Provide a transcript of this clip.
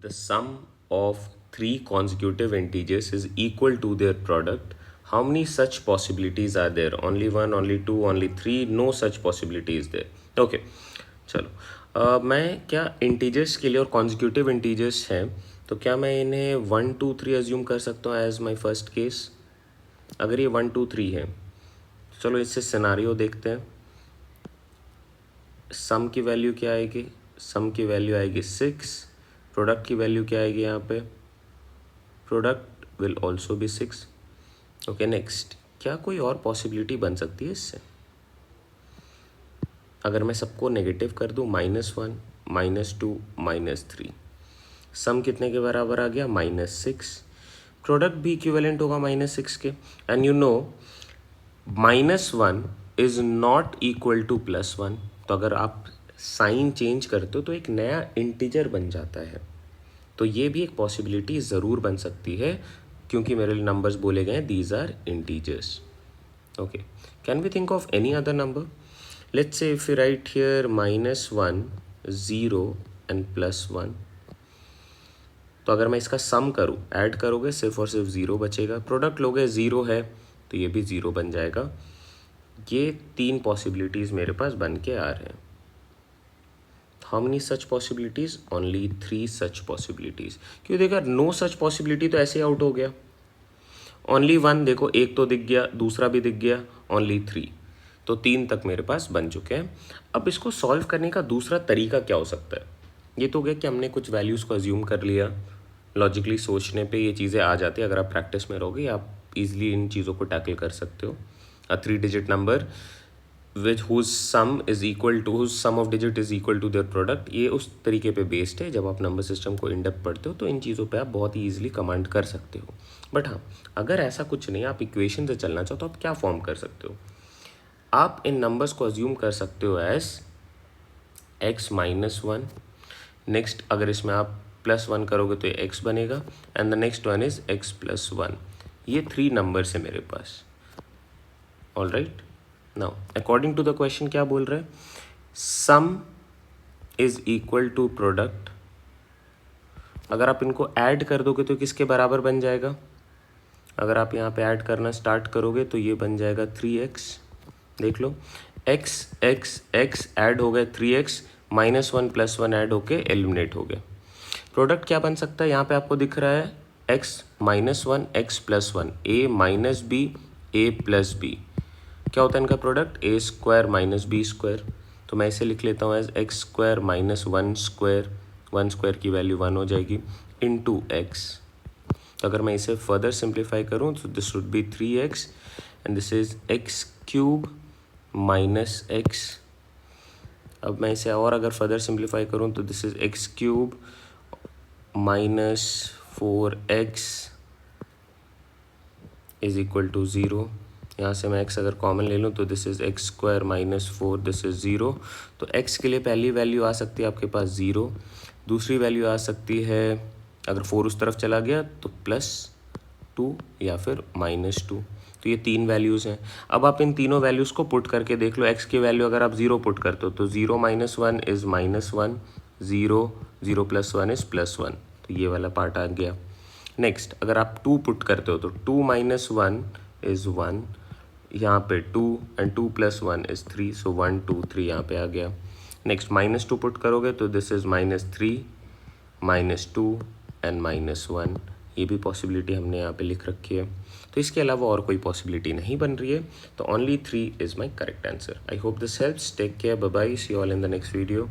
The sum of three consecutive integers is equal to their product. How many such possibilities are there? Only one, only two, only three? No such possibility is there. Okay, चलो मैं क्या integers के लिए और consecutive integers हैं तो क्या मैं इन्हें 1 2 3 अज्यूम कर सकता हूँ एज माई फर्स्ट केस? अगर ये 1 2 3 है चलो इससे सिनारियो देखते हैं. सम की वैल्यू क्या आएगी? सम की वैल्यू आएगी 6. प्रोडक्ट की वैल्यू क्या आएगी यहाँ पे? Product will also be 6. Okay next, क्या कोई और पॉसिबिलिटी बन सकती है इससे? अगर मैं सबको नेगेटिव कर दूँ -1 -2 -3, सम कितने के बराबर आ गया? -6. प्रोडक्ट भी इक्विवेलेंट होगा -6 के. And you know -1 is not equal to +1. तो अगर आप साइन चेंज करते हो तो एक नया इंटीजर बन जाता है. तो ये भी एक पॉसिबिलिटी ज़रूर बन सकती है क्योंकि मेरे लिए नंबर्स बोले गए हैं these are integers. Okay, can we think of any other number? Let's say if you write here -1 0 and +1, तो अगर मैं इसका सम करूँ, ऐड करोगे सिर्फ और सिर्फ 0 बचेगा. प्रोडक्ट लोगे 0 है तो ये भी 0 बन जाएगा. ये 3 पॉसिबिलिटीज़ मेरे पास बन के आ रहे हैं. How many such possibilities? Only 3 such possibilities. क्यों देखा, नो सच पॉसिबिलिटी तो ऐसे आउट हो गया. ओनली 1 देखो, एक तो दिख गया, दूसरा भी दिख गया. ओनली 3, तो 3 तक मेरे पास बन चुके हैं. अब इसको सॉल्व करने का दूसरा तरीका क्या हो सकता है? ये तो हो गया कि हमने कुछ वैल्यूज़ को अज्यूम कर लिया. लॉजिकली सोचने पे ये चीज़ें आ जाती है. अगर आप प्रैक्टिस में रहोगे आप इजीली इन चीज़ों को टैकल कर सकते हो. अ 3 digit number whose sum of digit is equal to their product, ये उस तरीके पे बेस्ड है. जब आप नंबर सिस्टम को इन डेप्थ पढ़ते हो तो इन चीज़ों पे आप बहुत ही ईजिली कमांड कर सकते हो. बट हाँ, अगर ऐसा कुछ नहीं, आप इक्वेशन से चलना चाहो तो आप क्या फॉर्म कर सकते हो? आप इन नंबर्स को अज्यूम कर सकते हो एज x-1. नेक्स्ट, अगर इसमें आप +1 करोगे तो ये x बनेगा. And the next one is x+1. ये 3 नंबर्स है मेरे पास. All right, now according to the question क्या बोल रहे हैं? Sum is equal to product. अगर आप इनको ऐड कर दोगे तो किसके बराबर बन जाएगा? अगर आप यहाँ पे ऐड करना स्टार्ट करोगे तो ये बन जाएगा 3x. देख लो, x x x ऐड हो गए 3x, -1 +1 ऐड होके एलिमिनेट हो गए. प्रोडक्ट क्या बन सकता है? यहाँ पे आपको दिख रहा है x -1 x +1, a - b a + b. क्या होता है इनका प्रोडक्ट? a² - b². तो मैं इसे लिख लेता हूँ एज x² - 1². 1² की वैल्यू 1 हो जाएगी इंटू x. तो अगर मैं इसे फर्दर सिंप्लीफाई करूँ तो this would be 3x and this is x³ - x. अब मैं इसे और अगर फर्दर सिंप्लीफाई करूँ तो this is x³ - 4x is equal to 0. यहाँ से मैं x अगर कॉमन ले लूँ तो this is x² - 4, this is 0. तो x के लिए पहली वैल्यू आ सकती है आपके पास 0. दूसरी वैल्यू आ सकती है, अगर 4 उस तरफ चला गया तो +2 या फिर -2. तो ये 3 वैल्यूज़ हैं. अब आप इन तीनों वैल्यूज़ को पुट करके देख लो. x की वैल्यू अगर आप 0 पुट करते हो तो 0 - 1 इज़ -1, 0 0 + 1 इज़ +1. तो ये वाला पार्ट आ गया. नेक्स्ट, अगर आप 2 पुट करते हो तो 2 - 1 इज़ 1. यहाँ पे 2 एंड 2 + 1 इज़ 3. सो 1 2 3 यहाँ पे आ गया. नेक्स्ट, -2 पुट करोगे तो दिस इज़ -3 -2 एंड -1. ये भी पॉसिबिलिटी हमने यहाँ पे लिख रखी है. तो इसके अलावा और कोई पॉसिबिलिटी नहीं बन रही है. तो only 3 is my correct answer. I hope this helps. Take care, bye bye, see you all in the next video.